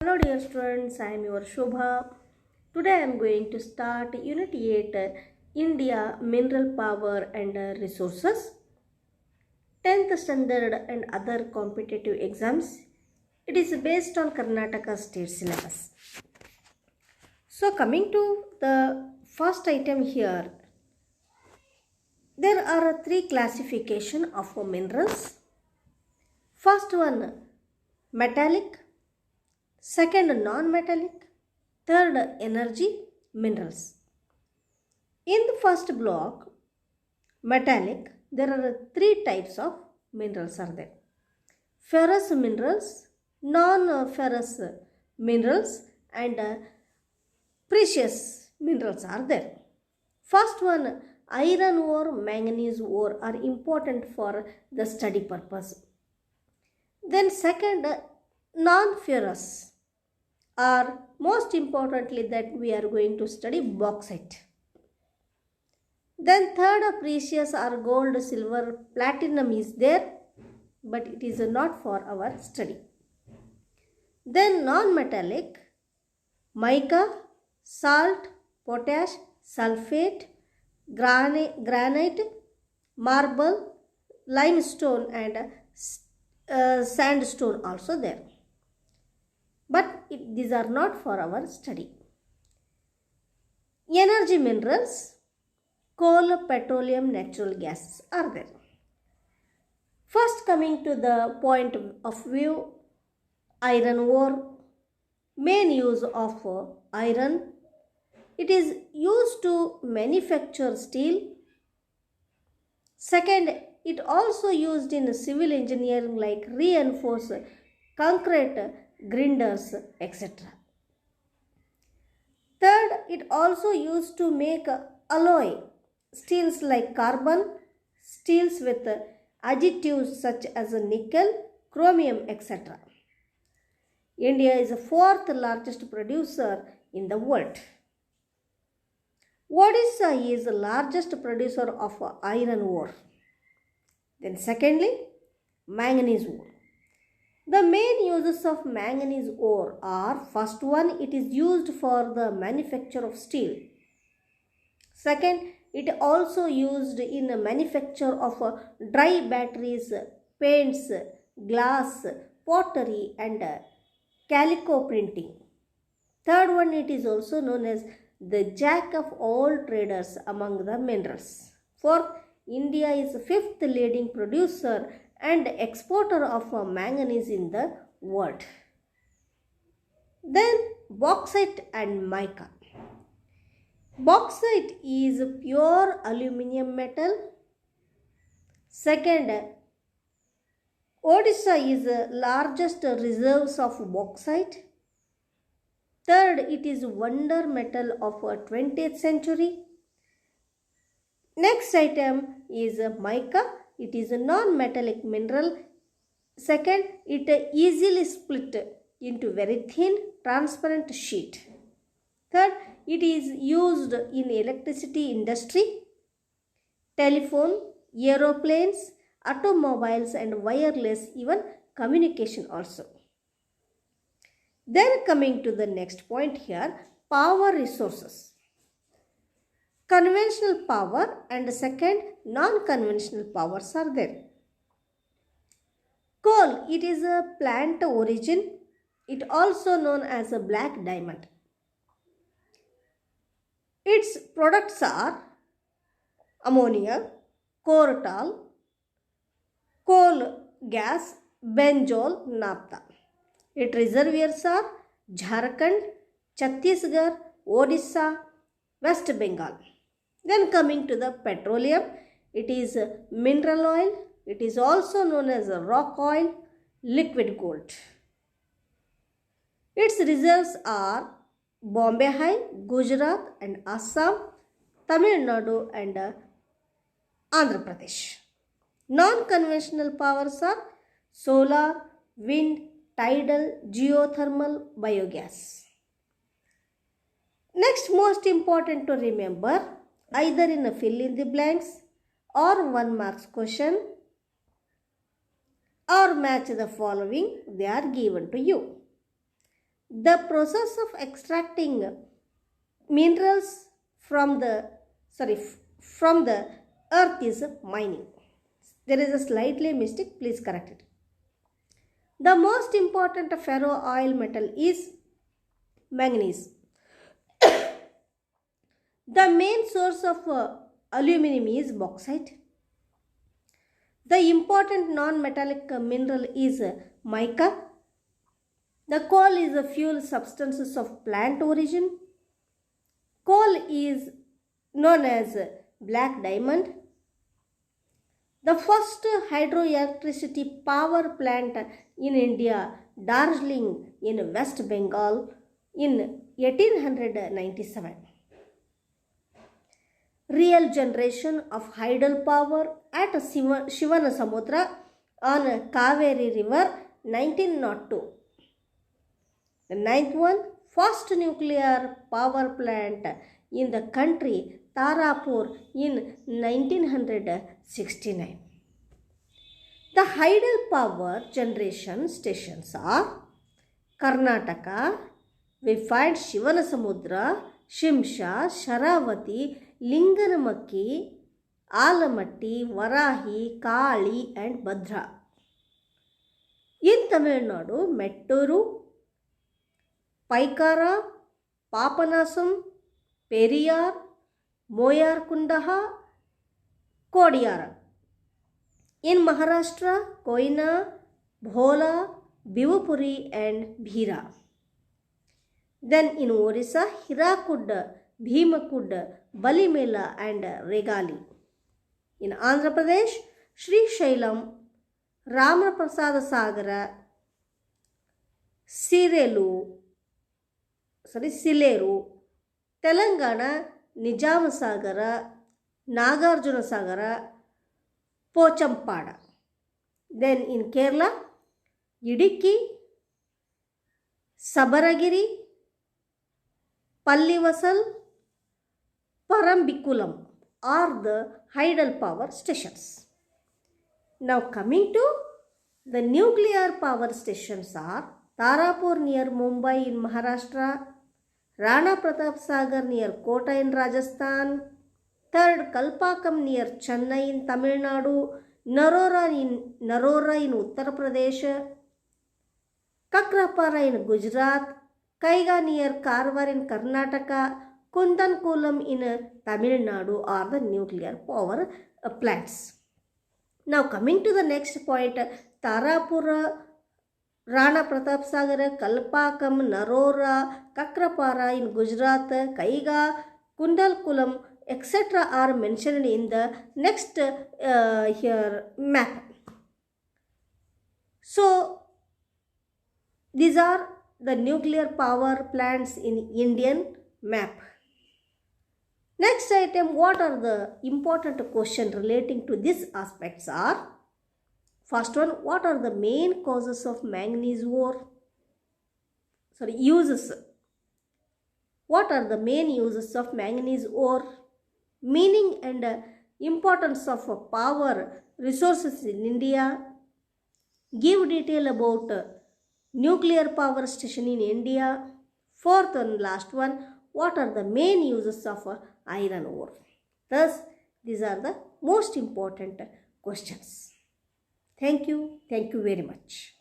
Hello dear students, I am your Shobha. Today I am going to start Unit 8 India Mineral Power and Resources 10th Standard and other competitive exams. It is based on Karnataka state syllabus. So coming to the first item here, there are three classification of minerals. First one metallic, second non-metallic, third energy minerals. In the first block, metallic, there are three types of minerals are there. Ferrous minerals, non-ferrous minerals and precious minerals are there. First one, iron ore, manganese ore are important for the study purpose. Then second, non-ferrous are most importantly that we are going to study bauxite. Then third, precious are gold, silver, platinum is there, but it is not for our study. Then non-metallic, mica, salt, potash, sulfate, granite, marble, limestone and sandstone also there. But these are not for our study. Energy minerals, coal, petroleum, natural gases are there. First coming to the point of view, iron ore, main use of iron. It is used to manufacture steel. Second, it also used in civil engineering like reinforce concrete grinders, etc. Third, it also used to make alloy steels like carbon, steels with additives such as nickel, chromium, etc. India is the fourth largest producer in the world. Odisha is the largest producer of iron ore. Then secondly, manganese ore. The main uses of manganese ore are, first one, it is used for the manufacture of steel. Second, it also used in the manufacture of dry batteries, paints, glass, pottery and calico printing. Third one, it is also known as the jack of all traders among the minerals. Fourth, India is the fifth leading producer and exporter of manganese in the world. Then bauxite and mica. Bauxite is pure aluminium metal. Second, Odisha is the largest reserves of bauxite. Third, it is wonder metal of 20th century. Next item is mica. It is a non-metallic mineral. Second, it easily split into very thin transparent sheet. Third, it is used in electricity industry, telephone, aeroplanes, automobiles and wireless, even communication also. Then coming to the next point here, power resources. Conventional power and second non-conventional powers are there. Coal, it is a plant origin. It also known as a black diamond. Its products are ammonia, coal gas, benzol, naphtha. Its reservoirs are Jharkhand, Chhattisgarh, Odisha, West Bengal. Then coming to the petroleum, it is mineral oil. It is also known as rock oil, liquid gold. Its reserves are Bombay High, Gujarat and Assam, Tamil Nadu and Andhra Pradesh. Non-conventional powers are solar, wind, tidal, geothermal, biogas. Next, most important to remember, either in a fill in the blanks or 1 marks question or match the following, they are given to you. The process of extracting minerals from the from the earth is mining. There is a slightly mistake, please correct it. The most important ferro oil metal is manganese. The main source of aluminum is bauxite. The important non-metallic mineral is mica. The coal is a fuel substances of plant origin. Coal is known as black diamond. The first hydroelectricity power plant in India, Darjeeling in West Bengal in 1897. Real generation of hydel power at Shivanasamudra on Kaveri River 1902. The ninth one, first nuclear power plant in the country, Tarapur in 1969. The hydel power generation stations are Karnataka. We find Shivanasamudra, Shimsha, Sharavati, Linganamakki, Alamatti, Varahi, Kali and Bhadra. In Tamil Nadu, Metturu, Paikara, Papanasam, Periyar, Moyarkundaha, Kodiyara. In Maharashtra, Koina, Bhola, Bivapuri and Bhira. Then in Orissa, Hirakud, Bhimakud, Balimela and Regali. In Andhra Pradesh, Sri Shailam, Ramaprasada Sagara, Sileru, Telangana, Nijam Sagara, Nagarjuna Sagara, Pochampada. Then in Kerala, Idikki, Sabaragiri, Pallivasal, Parambikulam are the hydel power stations. Now coming to the nuclear power stations are Tarapur near Mumbai in Maharashtra, Rana Pratap Sagar near Kota in Rajasthan, third Kalpakam near Chennai in Tamil Nadu, Narora in Uttar Pradesh, Kakrapara in Gujarat, Kaiga near Karwar in Karnataka, Kundankulam in Tamil Nadu are the nuclear power plants. Now coming to the next point, Tarapura, Rana Pratap Sagar, Kalpakam, Narora, Kakrapara in Gujarat, Kaiga, Kundalkulam, etc. are mentioned in the next here map. So these are the nuclear power plants in Indian map. Next item, what are the important questions relating to these aspects are? First one, what are the main causes of manganese ore? Uses. What are the main uses of manganese ore? Meaning and importance of power resources in India. Give detail about nuclear power station in India. Fourth and last one, what are the main uses of iron ore? Thus, these are the most important questions. Thank you very much.